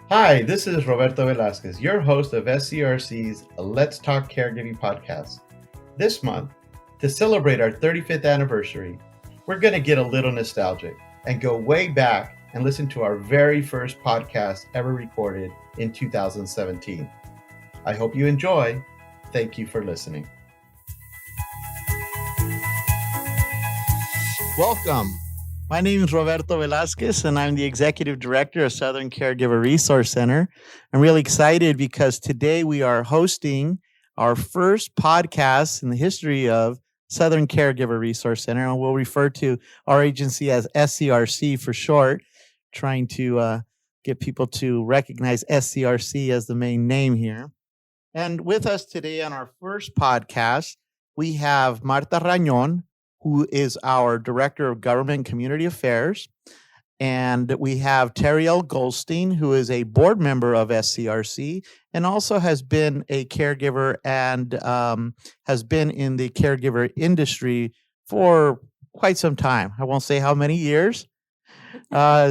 Hi, this is Roberto Velasquez, your host of SCRC's Let's Talk Caregiving podcast. This month, to celebrate our 35th anniversary, we're going to get a little nostalgic and go way back and listen to our very first podcast ever recorded in 2017. I hope you enjoy. Thank you for listening. Welcome. My name is Roberto Velasquez, and I'm the Executive Director of Southern Caregiver Resource Center. I'm really excited because today we are hosting our first podcast in the history of Southern Caregiver Resource Center, and we'll refer to our agency as SCRC for short, trying to get people to recognize SCRC as the main name here. And with us today on our first podcast, we have Marta Ranon, who is our Director of Government Community Affairs. And we have Tariel Goldstein, who is a board member of SCRC and also has been a caregiver and has been in the caregiver industry for quite some time. I won't say how many years.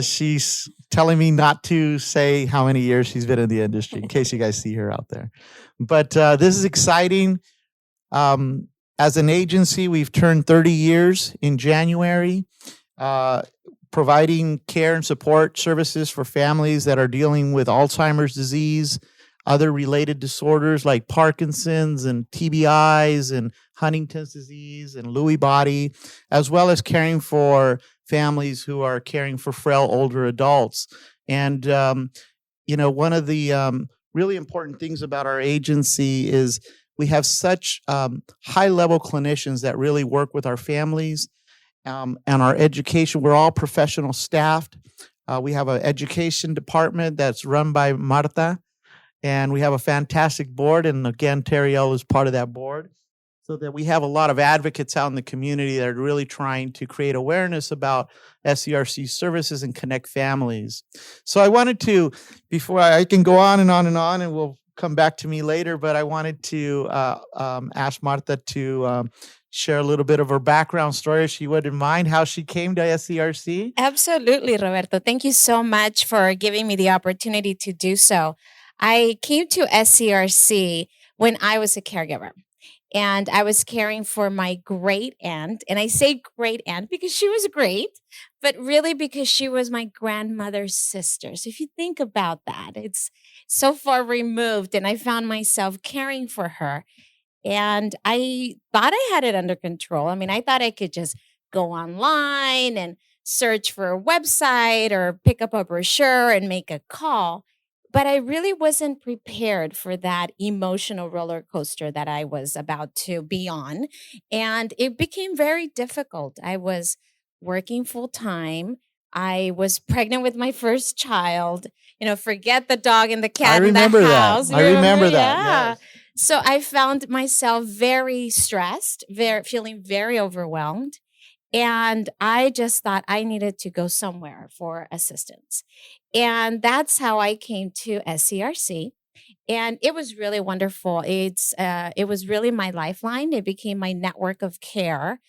She's telling me not to say how many years she's been in the industry in case you guys see her out there. But this is exciting. As an agency, we've turned 30 years in January, providing care and support services for families that are dealing with Alzheimer's disease, other related disorders like Parkinson's and TBIs and Huntington's disease and Lewy body, as well as caring for families who are caring for frail older adults. And, one of the really important things about our agency is we have such high-level clinicians that really work with our families and our education. We're all professional staffed. We have an education department that's run by Marta, and we have a fantastic board. And again, Tariel is part of that board. So that we have a lot of advocates out in the community that are really trying to create awareness about SCRC services and connect families. So I wanted to, before I can go on and on and on, and we'll come back to me later, but I wanted to ask Marta to share a little bit of her background story, if she wouldn't mind, how she came to SCRC. Absolutely, Roberto. Thank you so much for giving me the opportunity to do so. I came to SCRC when I was a caregiver. And I was caring for my great aunt. And I say great aunt because she was great, but really because she was my grandmother's sister. So if you think about that, it's so far removed. And I found myself caring for her. And I thought I had it under control. I mean, I thought I could just go online and search for a website or pick up a brochure and make a call. But I really wasn't prepared for that emotional roller coaster that I was about to be on. And it became very difficult. I was working full time. I was pregnant with my first child. Forget the dog and the cat in the house. I remember that. Yeah. Yes. So I found myself very stressed, feeling very overwhelmed. And I just thought I needed to go somewhere for assistance. And that's how I came to SCRC. And it was really wonderful. It was really my lifeline. It became my network of care.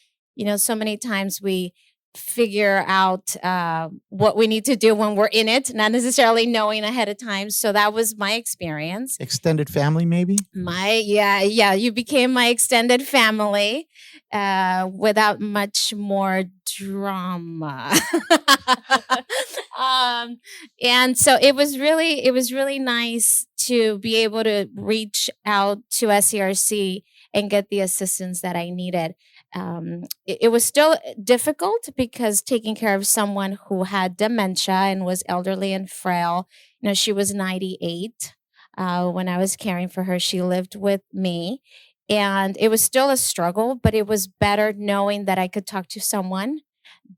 So many times we figure out what we need to do when we're in it, not necessarily knowing ahead of time. So that was my experience. Extended family, maybe? You became my extended family without much more drama. And so it was really nice to be able to reach out to SCRC and get the assistance that I needed. It was still difficult because taking care of someone who had dementia and was elderly and frail, she was 98 when I was caring for her. She lived with me, and it was still a struggle, but it was better knowing that I could talk to someone,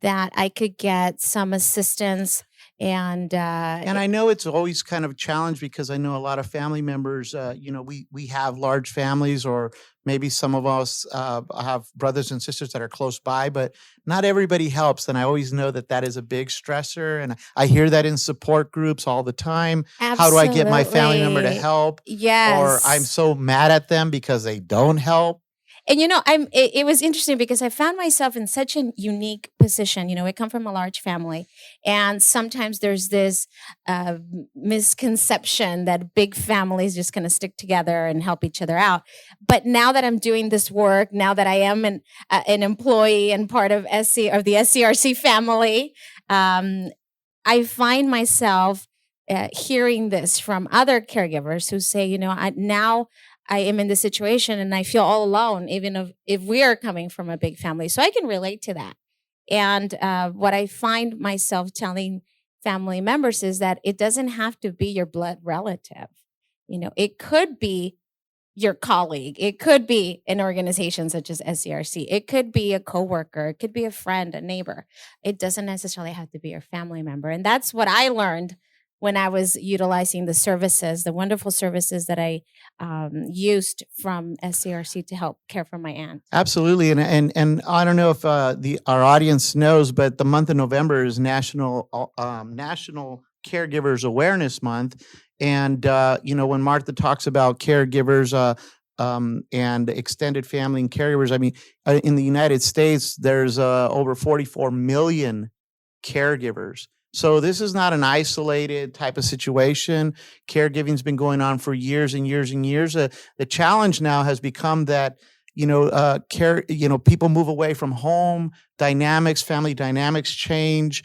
that I could get some assistance. And I know it's always kind of a challenge because I know a lot of family members, we have large families, or maybe some of us have brothers and sisters that are close by, but not everybody helps. And I always know that is a big stressor. And I hear that in support groups all the time. Absolutely. How do I get my family member to help? Yes. Or I'm so mad at them because they don't help. And it was interesting because I found myself in such a unique position. I come from a large family, and sometimes there's this misconception that big families just going to stick together and help each other out. But now that I'm doing this work, now that I am an employee and part of the SCRC family, I find myself hearing this from other caregivers who say, I am in this situation and I feel all alone, even if we are coming from a big family. So I can relate to that. And what I find myself telling family members is that it doesn't have to be your blood relative. It could be your colleague. It could be an organization such as SCRC. It could be a coworker. It could be a friend, a neighbor. It doesn't necessarily have to be your family member. And that's what I learned when I was utilizing the wonderful services that I used from SCRC to help care for my aunt. Absolutely, and I don't know if our audience knows, but the month of November is National Caregivers Awareness Month, and when Martha talks about caregivers and extended family and caregivers, I mean, in the United States, there's over 44 million caregivers. So this is not an isolated type of situation. Caregiving's been going on for years and years and years. The challenge now has become that people move away from home. Family dynamics change.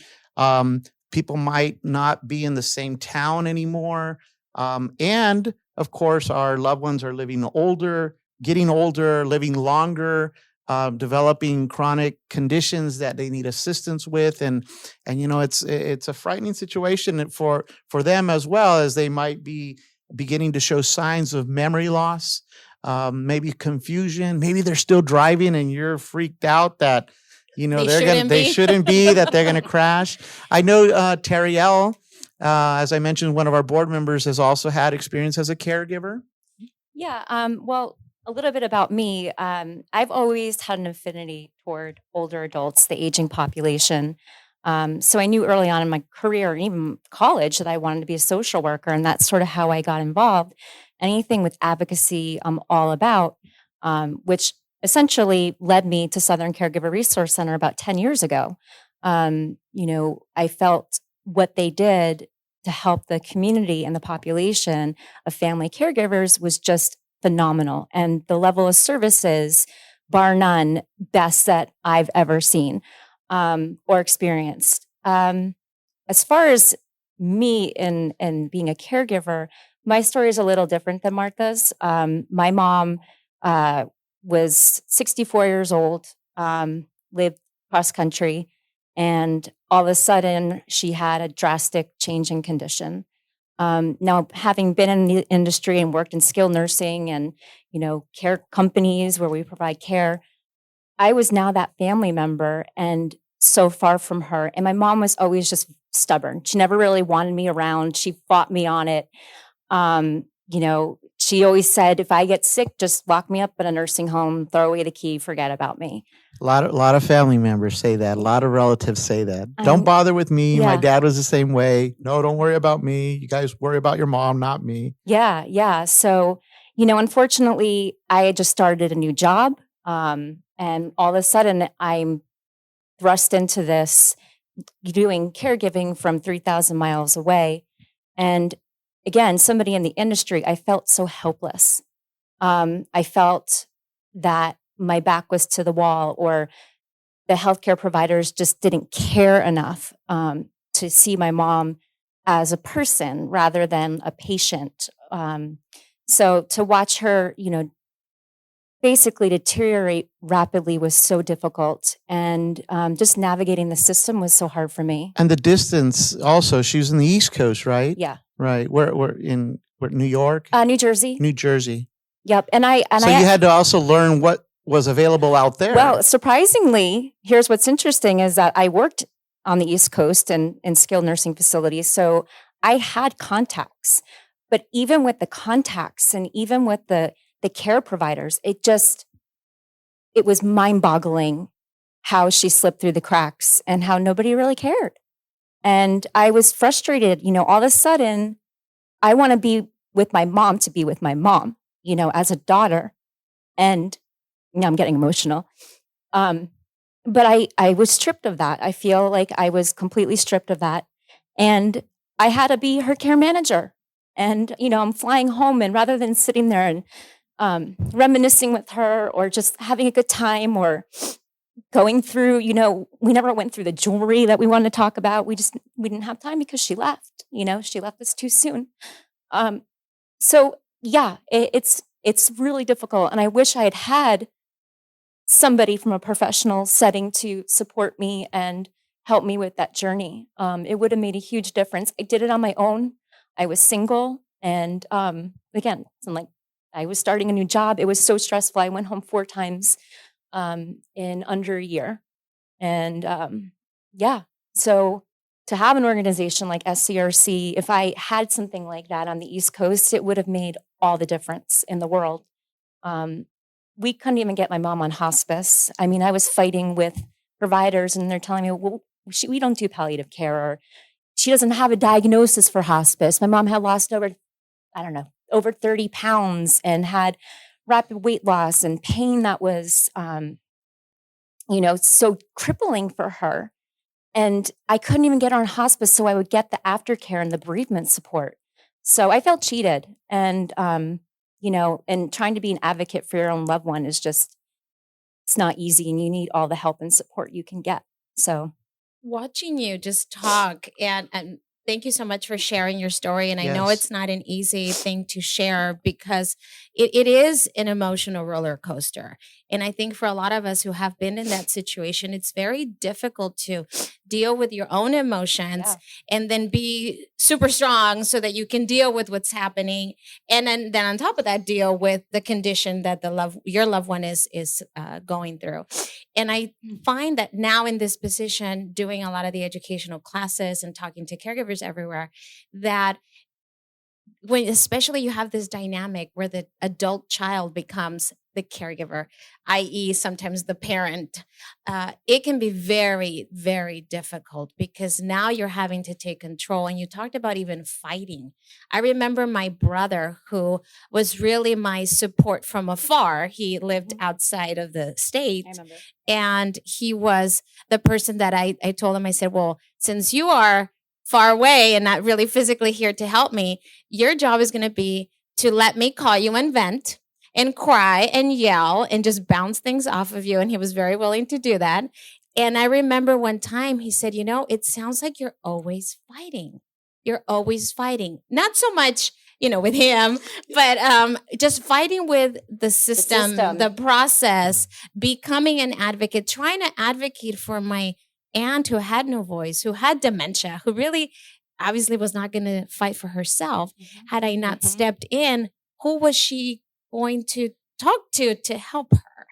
People might not be in the same town anymore, and of course, our loved ones are living older, getting older, living longer. Developing chronic conditions that they need assistance with, and it's a frightening situation for them, as well as they might be beginning to show signs of memory loss, maybe confusion. Maybe they're still driving, and you're freaked out that they shouldn't be that they're going to crash. I know Tariel, as I mentioned, one of our board members, has also had experience as a caregiver. Yeah. Well, a little bit about me. I've always had an affinity toward older adults, the aging population. So I knew early on in my career and even college that I wanted to be a social worker, and that's sort of how I got involved. Anything with advocacy, I'm all about, which essentially led me to Southern Caregiver Resource Center about 10 years ago. I felt what they did to help the community and the population of family caregivers was just phenomenal. And the level of services, bar none, best that I've ever seen or experienced. As far as me and being a caregiver, my story is a little different than Martha's. My mom was 64 years old, lived cross country, and all of a sudden she had a drastic change in condition. Now, having been in the industry and worked in skilled nursing and, care companies where we provide care, I was now that family member and so far from her. And my mom was always just stubborn. She never really wanted me around. She fought me on it. She always said, if I get sick, just lock me up in a nursing home, throw away the key, forget about me. A lot of family members say that. A lot of relatives say that. Don't bother with me. Yeah. My dad was the same way. No, don't worry about me. You guys worry about your mom, not me. Yeah. So, unfortunately, I had just started a new job. And all of a sudden, I'm thrust into this, doing caregiving from 3,000 miles away. And again, somebody in the industry, I felt so helpless. I felt that my back was to the wall, or the healthcare providers just didn't care enough to see my mom as a person rather than a patient. So to watch her, basically deteriorate rapidly was so difficult, and just navigating the system was so hard for me. And the distance also. She was in the East Coast, right? Yeah. Right. We're in New York? New Jersey. New Jersey. Yep. So you had to also learn what was available out there. Well, surprisingly, here's what's interesting is that I worked on the East Coast and in skilled nursing facilities. So I had contacts, but even with the contacts and even with the care providers, it was mind-boggling how she slipped through the cracks and how nobody really cared. And I was frustrated, all of a sudden, I want to be with my mom as a daughter. And Now I'm getting emotional. But I was stripped of that. I feel like I was completely stripped of that. And I had to be her care manager. And, I'm flying home, and rather than sitting there and reminiscing with her or just having a good time or going through, we never went through the jewelry that we wanted to talk about. We didn't have time because she left, she left us too soon. So yeah, it's really difficult. And I wish I had had somebody from a professional setting to support me and help me with that journey. It would have made a huge difference. I did it on my own. I was single. And again, I was starting a new job. It was so stressful. I went home 4 times in under a year. And so to have an organization like SCRC, if I had something like that on the East Coast, it would have made all the difference in the world. We couldn't even get my mom on hospice. I mean, I was fighting with providers, and they're telling me, well, we don't do palliative care, or she doesn't have a diagnosis for hospice. My mom had lost over 30 pounds and had rapid weight loss and pain that was, so crippling for her. And I couldn't even get her on hospice, so I would get the aftercare and the bereavement support. So I felt cheated. And, and trying to be an advocate for your own loved one is just, it's not easy, and you need all the help and support you can get. So watching you just talk, and thank you so much for sharing your story. And I know Yes. it's not an easy thing to share because it is an emotional roller coaster. And I think for a lot of us who have been in that situation, it's very difficult to deal with your own emotions and then be super strong so that you can deal with what's happening. And then on top of that, deal with the condition that your loved one is going through. And I find that now in this position, doing a lot of the educational classes and talking to caregivers everywhere, that when especially you have this dynamic where the adult child becomes the caregiver, i.e. sometimes the parent, it can be very, very difficult because now you're having to take control. And you talked about even fighting. I remember my brother, who was really my support from afar. He lived outside of the state. I remember. And he was the person that I told him, I said, well, since you are far away and not really physically here to help me, your job is going to be to let me call you and vent and cry and yell and just bounce things off of you. And he was very willing to do that. And I remember one time he said, it sounds like you're always fighting. You're always fighting. Not so much, with him, but just fighting with the system, the process, becoming an advocate, trying to advocate for my aunt who had no voice, who had dementia, who really obviously was not going to fight for herself. Had I not stepped in, who was she going to talk to help her?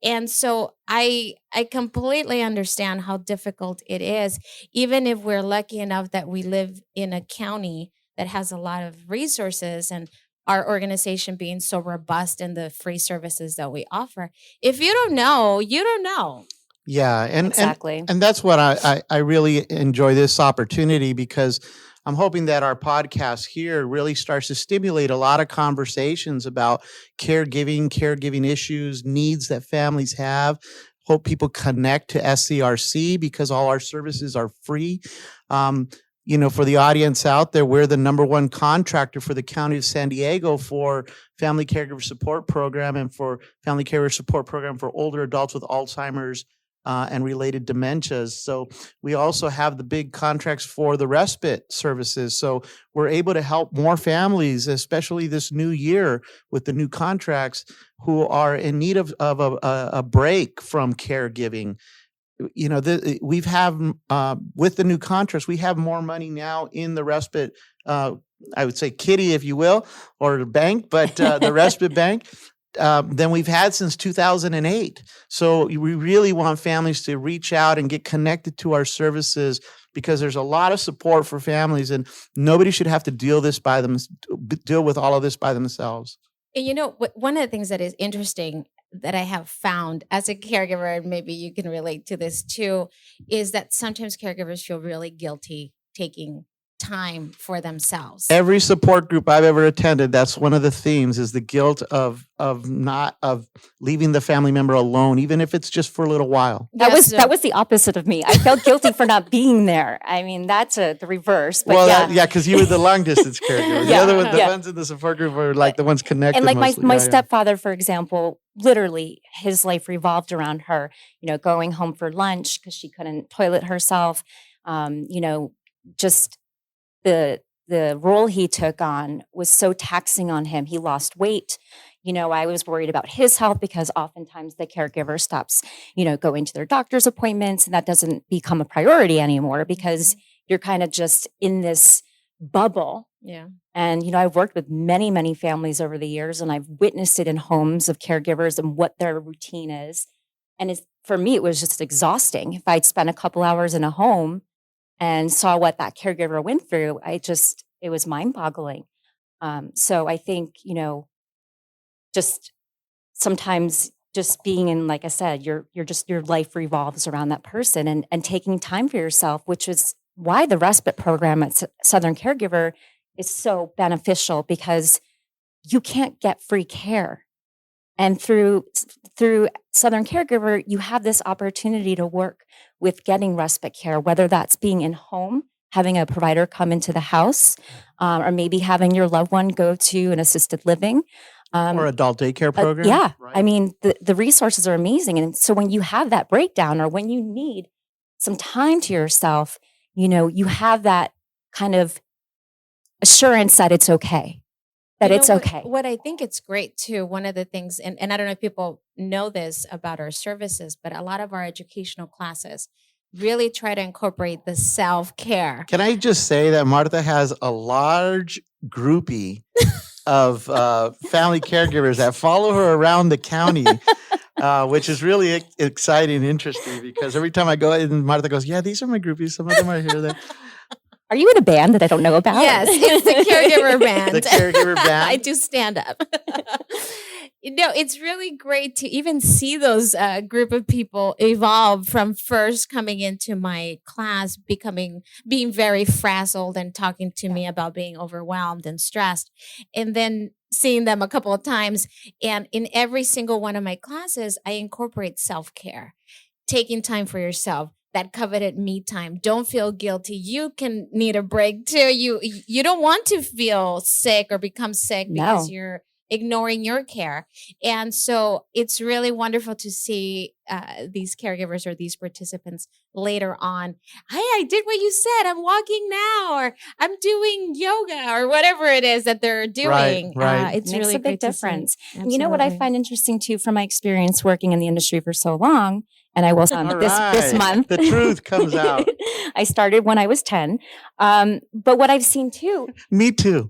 And so I completely understand how difficult it is, even if we're lucky enough that we live in a county that has a lot of resources and our organization being so robust in the free services that we offer. If you don't know, you don't know. Yeah, Exactly. and that's what I really enjoy this opportunity, because I'm hoping that our podcast here really starts to stimulate a lot of conversations about caregiving issues, needs that families have. Hope people connect to SCRC because all our services are free. For the audience out there, we're the #1 contractor for the County of San Diego for Family Caregiver Support Program and for Family Caregiver Support Program for older adults with Alzheimer's and related dementias. So we also have the big contracts for the respite services. So we're able to help more families, especially this new year with the new contracts, who are in need of a break from caregiving. We've with the new contracts, we have more money now in the respite, I would say kitty, if you will, or the bank, but the respite bank, than we've had since 2008. So we really want families to reach out and get connected to our services, because there's a lot of support for families, and nobody should have to deal with all of this by themselves. And one of the things that is interesting that I have found as a caregiver, and maybe you can relate to this too, is that sometimes caregivers feel really guilty taking time for themselves. Every support group I've ever attended, that's one of the themes, is the guilt of leaving the family member alone, even if it's just for a little while. That was the opposite of me. I felt guilty for not being there. I mean, that's the reverse. But Well, because you were the long distance caregiver. The Yeah, other one, the yeah. ones in the support group were like the ones connected. And like mostly. my Yeah, stepfather, for example, literally his life revolved around her, going home for lunch because she couldn't toilet herself. Just the role he took on was so taxing on him. He lost weight. I was worried about his health because oftentimes the caregiver stops, going to their doctor's appointments, and that doesn't become a priority anymore because you're kind of just in this bubble. Yeah. And, I've worked with many, many families over the years, and I've witnessed it in homes of caregivers and what their routine is. And for me, it was just exhausting. If I'd spent a couple hours in a home and saw what that caregiver went through, it was mind-boggling. So I think, just sometimes just being in, like I said, your life revolves around that person and taking time for yourself, which is why the respite program at Southern Caregiver is so beneficial, because you can't get free care. And through Southern Caregiver, you have this opportunity to work with getting respite care, whether that's being in home, having a provider come into the house, or maybe having your loved one go to an assisted living. or adult daycare program. Yeah. Right. I mean, the resources are amazing. And so when you have that breakdown or when you need some time to yourself, you have that kind of assurance that it's okay. What I think it's great too, one of the things, and I don't know if people know this about our services, but a lot of our educational classes really try to incorporate the self-care. Can I just say that Martha has a large groupie of family caregivers that follow her around the county, which is really exciting and interesting, because every time I go in, Martha goes, yeah, these are my groupies. Some of them are here. Are you in a band that I don't know about? Yes, it's the caregiver band. The caregiver band. I do stand up. It's really great to even see those group of people evolve from first coming into my class, being very frazzled and talking to me about being overwhelmed and stressed, and then seeing them a couple of times. And in every single one of my classes, I incorporate self-care, taking time for yourself, that coveted me time. Don't feel guilty. You can need a break too. You don't want to feel sick or become sick because you're ignoring your care. And so it's really wonderful to see these caregivers or these participants later on. Hey, I did what you said. I'm walking now, or I'm doing yoga, or whatever it is that they're doing. Right. It's Makes really a big great to see. difference. Absolutely. You know what I find interesting too, from my experience working in the industry for so long, and I will this month. The truth comes out. I started when I was 10. But what I've seen too. Me too.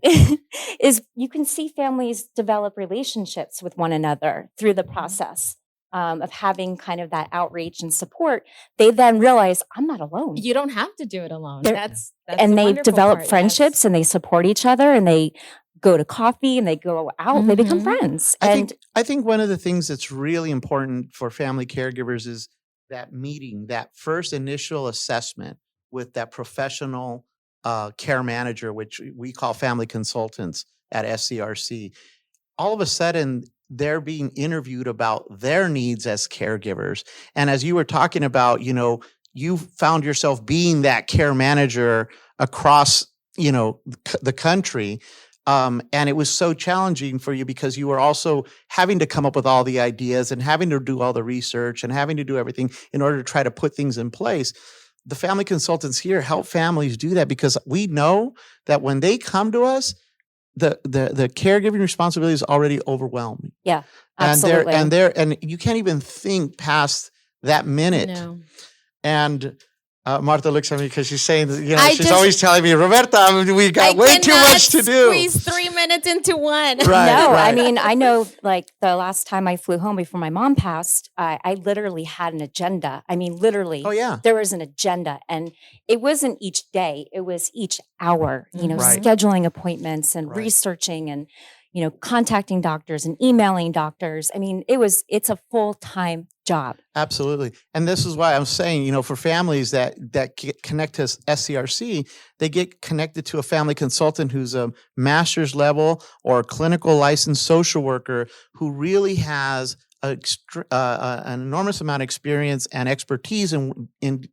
Is you can see families develop relationships with one another through the process of having kind of that outreach and support. They then realize, I'm not alone. You don't have to do it alone. That's and the they wonderful develop part, friendships, yes. and they support each other, and they go to coffee, and they go out, they become friends. I think one of the things that's really important for family caregivers is that meeting, that first initial assessment with that professional care manager, which we call family consultants at SCRC. All of a sudden, they're being interviewed about their needs as caregivers. And as you were talking about, you found yourself being that care manager across, the country. And it was so challenging for you because you were also having to come up with all the ideas and having to do all the research and having to do everything in order to try to put things in place. The family consultants here help families do that, because we know that when they come to us, the caregiving responsibility is already overwhelming. Yeah, absolutely. And you can't even think past that minute. No. And Martha looks at me because she's saying, she's always telling me, Roberta, we got way too much to do. Squeeze 3 minutes into one. Right. I mean, I know, like the last time I flew home before my mom passed, I literally had an agenda. I mean, literally. Oh, yeah. There was an agenda, and it wasn't each day. It was each hour, Right. scheduling appointments and researching and, contacting doctors and emailing doctors. I mean, it's a full-time job. Absolutely. And this is why I'm saying, for families that get connect to SCRC, they get connected to a family consultant who's a master's level or a clinical licensed social worker who really has an enormous amount of experience and expertise in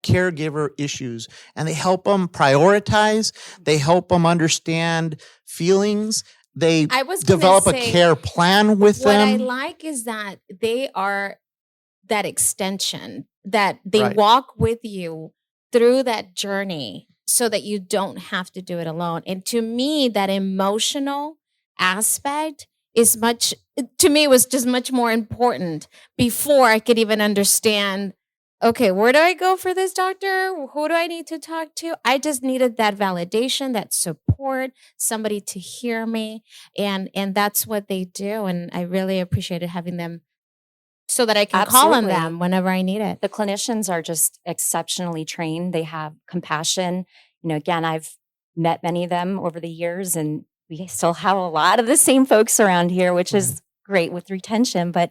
caregiver issues. And they help them prioritize. They help them understand feelings. They develop a care plan with them. What I like is that they are that extension, that they Right. walk with you through that journey so that you don't have to do it alone. And to me, that emotional aspect is was just much more important before I could even understand, okay, where do I go for this doctor? Who do I need to talk to? I just needed that validation, that support, somebody to hear me. And that's what they do. And I really appreciated having them so that I can call on them whenever I need it. The clinicians are just exceptionally trained. They have compassion. Again, I've met many of them over the years, and we still have a lot of the same folks around here, which is great with retention. But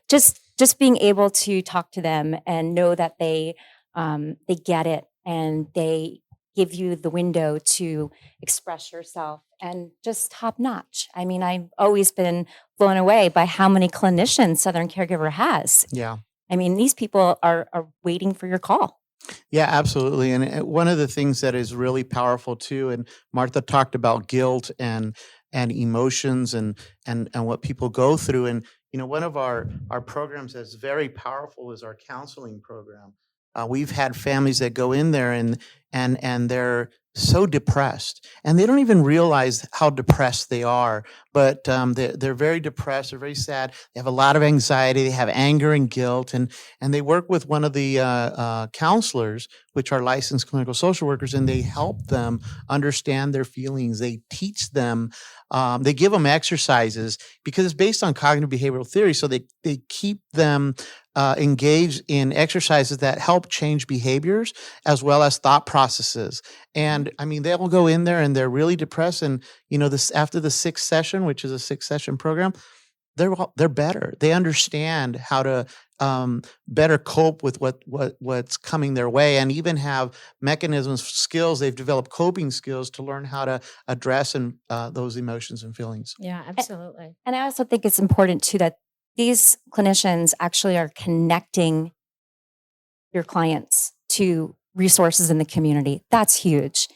just being able to talk to them and know that they get it and they give you the window to express yourself, and just top notch. I mean, I've always been blown away by how many clinicians Southern Caregiver has. Yeah. I mean, these people are waiting for your call. Yeah, absolutely. And one of the things that is really powerful too, and Martha talked about guilt and emotions and what people go through. And one of our programs that's very powerful is our counseling program. We've had families that go in there and they're so depressed, and they don't even realize how depressed they are. But they're very depressed. They're very sad. They have a lot of anxiety. They have anger and guilt, and they work with one of the counselors, which are licensed clinical social workers, and they help them understand their feelings. They teach them. They give them exercises because it's based on cognitive behavioral theory. So they keep them engaged in exercises that help change behaviors as well as thought processes. And I mean, they will go in there and they're really depressed. And this after the 6th session, which is a 6-session program, they're better. They understand how to better cope with what's coming their way, and even have mechanisms, skills. They've developed coping skills to learn how to address those emotions and feelings. Yeah, absolutely. And I also think it's important too that these clinicians actually are connecting your clients to resources in the community. That's huge.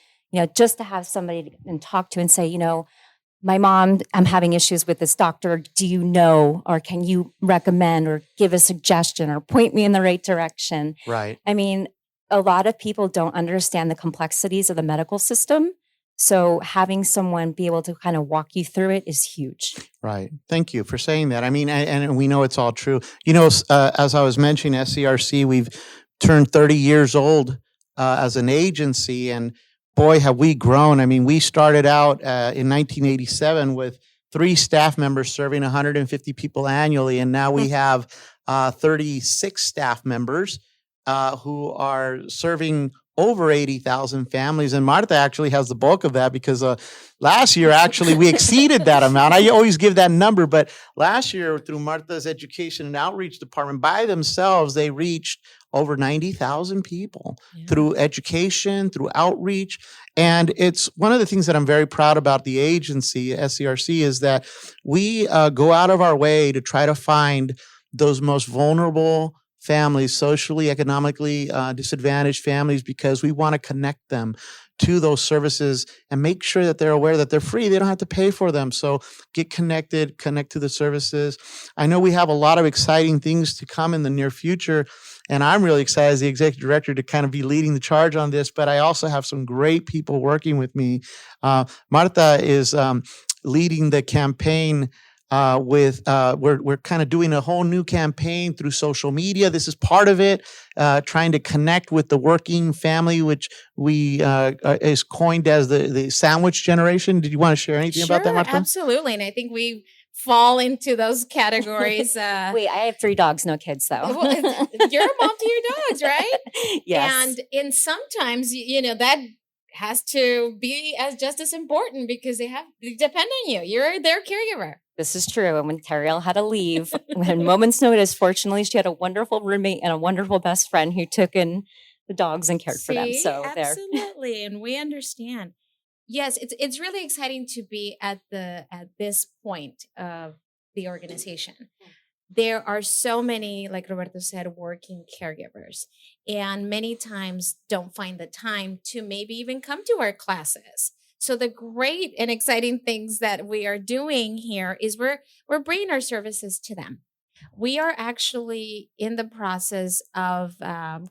Just to have somebody and talk to and say, my mom, I'm having issues with this doctor. Do you know, or can you recommend or give a suggestion or point me in the right direction? Right. I mean, a lot of people don't understand the complexities of the medical system. So having someone be able to kind of walk you through it is huge. Right. Thank you for saying that. I mean, and we know it's all true. As I was mentioning, SCRC, we've turned 30 years old as an agency, and boy, have we grown. I mean, we started out in 1987 with 3 staff members serving 150 people annually, and now we have 36 staff members who are serving over 80,000 families. And Martha actually has the bulk of that because last year, actually, we exceeded that amount. I always give that number, but last year, through Martha's education and outreach department, by themselves, they reached over 90,000 people through education, through outreach. And it's one of the things that I'm very proud about the agency, SCRC, is that we go out of our way to try to find those most vulnerable families, socially, economically disadvantaged families, because we want to connect them to those services and make sure that they're aware that they're free. They don't have to pay for them. So get connected, connect to the services. I know we have a lot of exciting things to come in the near future, and I'm really excited as the executive director to kind of be leading the charge on this, but I also have some great people working with me. Martha is leading the campaign we're kind of doing a whole new campaign through social media. This is part of it, trying to connect with the working family, which we is coined as the sandwich generation. Did you want to share anything about that, Martha? Absolutely. And I think we fall into those categories. Wait, I have 3 dogs, no kids though. Well, you're a mom to your dogs, right? Yes. And sometimes, that has to be just as important because they depend on you. You're their caregiver. This is true. And when Tariel had to leave, when moment's notice, fortunately, she had a wonderful roommate and a wonderful best friend who took in the dogs and cared for them. So absolutely, and we understand. Yes, it's really exciting to be at this point of the organization. There are so many, like Roberto said, working caregivers, and many times don't find the time to maybe even come to our classes. So the great and exciting things that we are doing here is we're bringing our services to them. We are actually in the process of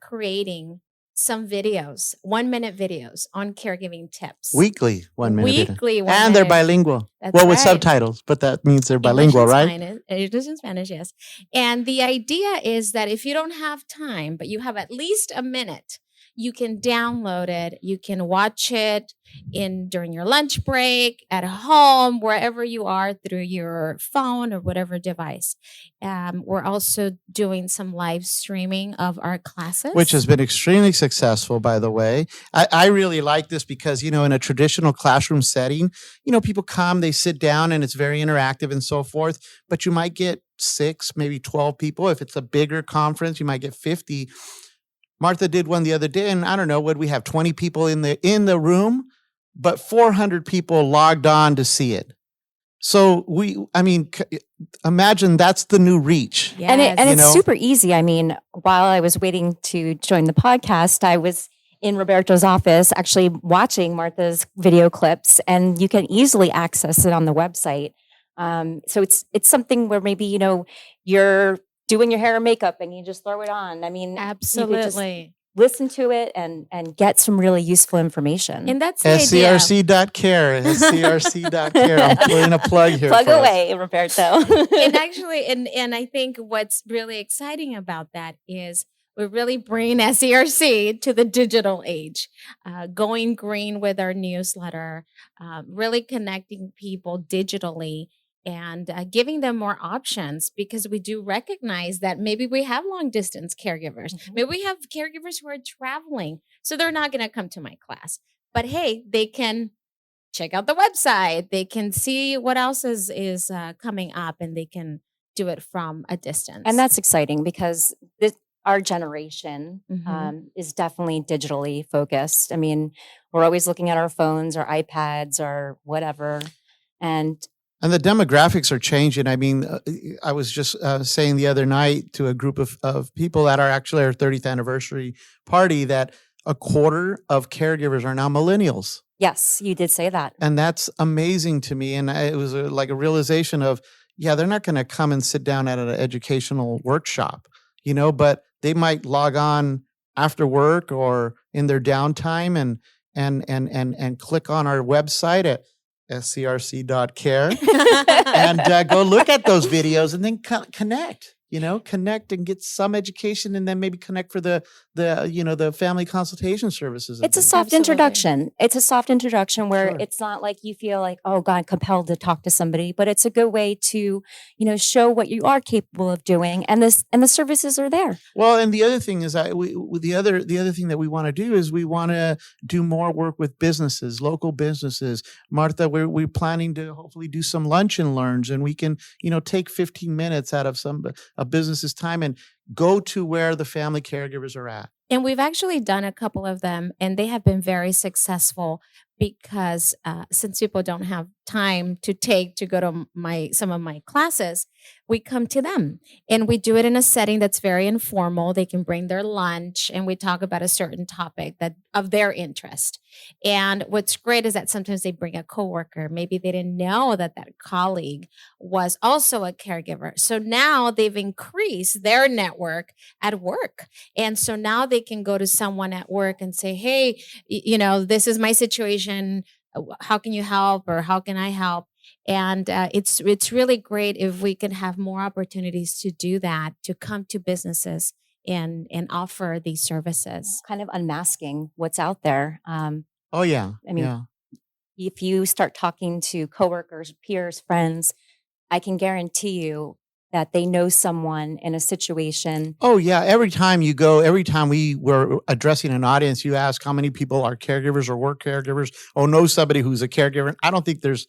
creating some videos, 1-minute videos on caregiving tips. Weekly 1 minute. Weekly, and they're bilingual. That's Well, with right. subtitles, but that means they're bilingual, right? English and Spanish, yes. And the idea is that if you don't have time, but you have at least a minute, you can download it. You can watch it during your lunch break, at home, wherever you are, through your phone or whatever device. We're also doing some live streaming of our classes, which has been extremely successful, by the way. I really like this because, in a traditional classroom setting, people come, they sit down, and it's very interactive and so forth. But you might get 6, maybe 12 people. If it's a bigger conference, you might get 50. Martha did one the other day, and I don't know, would we have 20 people in the room, but 400 people logged on to see it. So imagine that's the new reach. Yes. And it's super easy. I mean, while I was waiting to join the podcast, I was in Roberto's office actually watching Martha's video clips, and you can easily access it on the website. So it's something where maybe, you're doing your hair and makeup and you just throw it on. I mean, absolutely. Listen to it and get some really useful information. And that's the idea. SCRC.care. SCRC.care. I'm putting a plug here. Plug away, Roberto. And actually, and I think what's really exciting about that is we're really bringing SCRC to the digital age, going green with our newsletter, really connecting people digitally, and giving them more options, because we do recognize that maybe we have long distance caregivers. Mm-hmm. Maybe we have caregivers who are traveling, so they're not going to come to my class. But hey, they can check out the website. They can see what else is coming up, and they can do it from a distance. And that's exciting because our generation is definitely digitally focused. I mean, we're always looking at our phones or iPads or whatever. And the demographics are changing. I mean, I was just saying the other night to a group of people at our 30th anniversary party that a quarter of caregivers are now millennials. Yes, you did say that. And that's amazing to me. And it was like a realization of, they're not going to come and sit down at an educational workshop, but they might log on after work or in their downtime and click on our website at scrc.care and go look at those videos and then connect and get some education, and then maybe connect for the family consultation services. It's a soft introduction. It's a soft introduction where it's not like you feel like, oh God, compelled to talk to somebody, but it's a good way to, show what you are capable of doing, and the services are there. Well, and the other thing is the other thing that we want to do is we want to do more work with businesses, local businesses. Martha, we're planning to hopefully do some lunch and learns, and we can, take 15 minutes out of a business's time and go to where the family caregivers are at. And we've actually done a couple of them, and they have been very successful because since people don't have time to go to some of my classes, we come to them, and we do it in a setting that's very informal. They can bring their lunch, and we talk about a certain topic that of their interest. And what's great is that sometimes they bring a coworker. Maybe they didn't know that colleague was also a caregiver. So now they've increased their network at work. And so now they can go to someone at work and say, hey, this is my situation. How can you help, or how can I help? And it's really great if we can have more opportunities to do that, to come to businesses and offer these services. Kind of unmasking what's out there. Oh, yeah. I mean, if you start talking to coworkers, peers, friends, I can guarantee you that they know someone in a situation. Oh, yeah. Every time we were addressing an audience, you ask how many people are caregivers or work caregivers or know somebody who's a caregiver. I don't think there's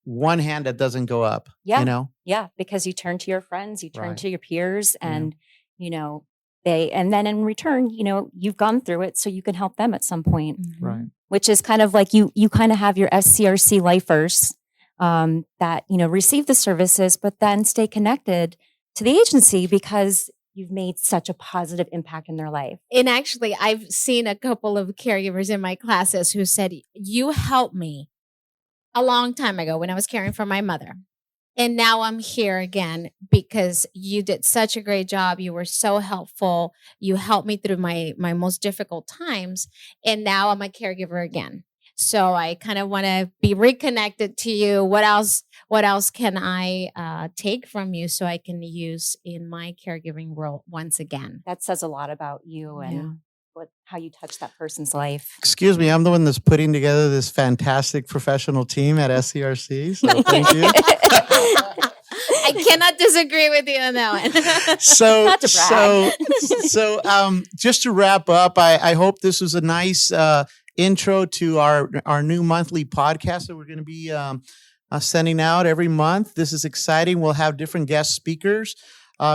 one hand that doesn't go up. Yeah. You know? Yeah. Because you turn to your friends, you turn Right. to your peers, and, and then in return, you've gone through it, so you can help them at some point. Right. Which is kind of like you kind of have your SCRC lifers that, receive the services, but then stay connected to the agency because you've made such a positive impact in their life. And actually, I've seen a couple of caregivers in my classes who said, you helped me a long time ago when I was caring for my mother. And now I'm here again because you did such a great job. You were so helpful. You helped me through my most difficult times. And now I'm a caregiver again. So I kind of want to be reconnected to you. What else can I take from you so I can use in my caregiving role once again? That says a lot about you and how you touch that person's life. Excuse me, I'm the one that's putting together this fantastic professional team at SCRC. So thank you. I cannot disagree with you on that one. So just to wrap up, I hope this was a nice intro to our new monthly podcast that we're going to be sending out every month. This is exciting. We'll have different guest speakers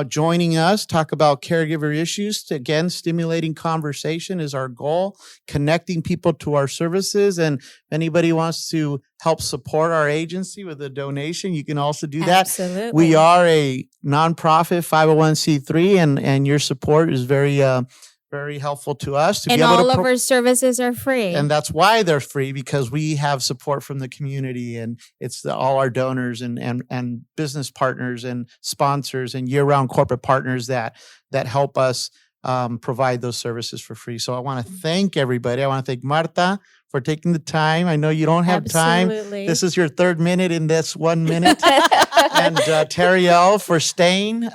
joining us, talk about caregiver issues. Again, stimulating conversation is our goal, connecting people to our services. And if anybody wants to help support our agency with a donation, you can also do that. Absolutely. We are a nonprofit 501c3, and your support is very helpful to us. And all of our services are free. And that's why they're free, because we have support from the community, and it's all our donors and business partners and sponsors and year-round corporate partners that help us provide those services for free. So I want to thank everybody. I want to thank Marta for taking the time. I know you don't have time. This is your third minute in this 1 minute. And Tariel for staying.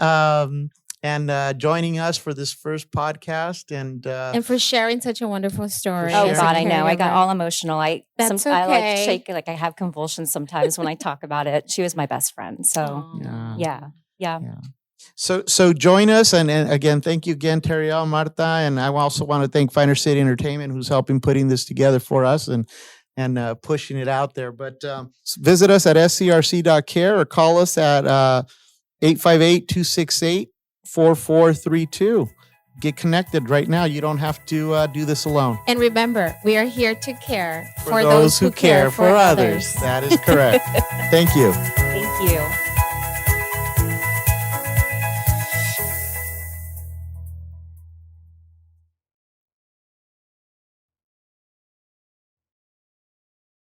And joining us for this first podcast, and for sharing such a wonderful story. Oh God, I know. I got all emotional. That's okay. I like shake, like I have convulsions sometimes when I talk about it. She was my best friend, so yeah. So join us, and again, thank you again, Tariel, Marta, and I also want to thank Finer City Entertainment, who's helping putting this together for us and pushing it out there. But visit us at scrc.care or call us at 858-268. 4432. Get connected right now. You don't have to do this alone. And remember, we are here to care for those who care for others. That is correct. Thank you. Thank you.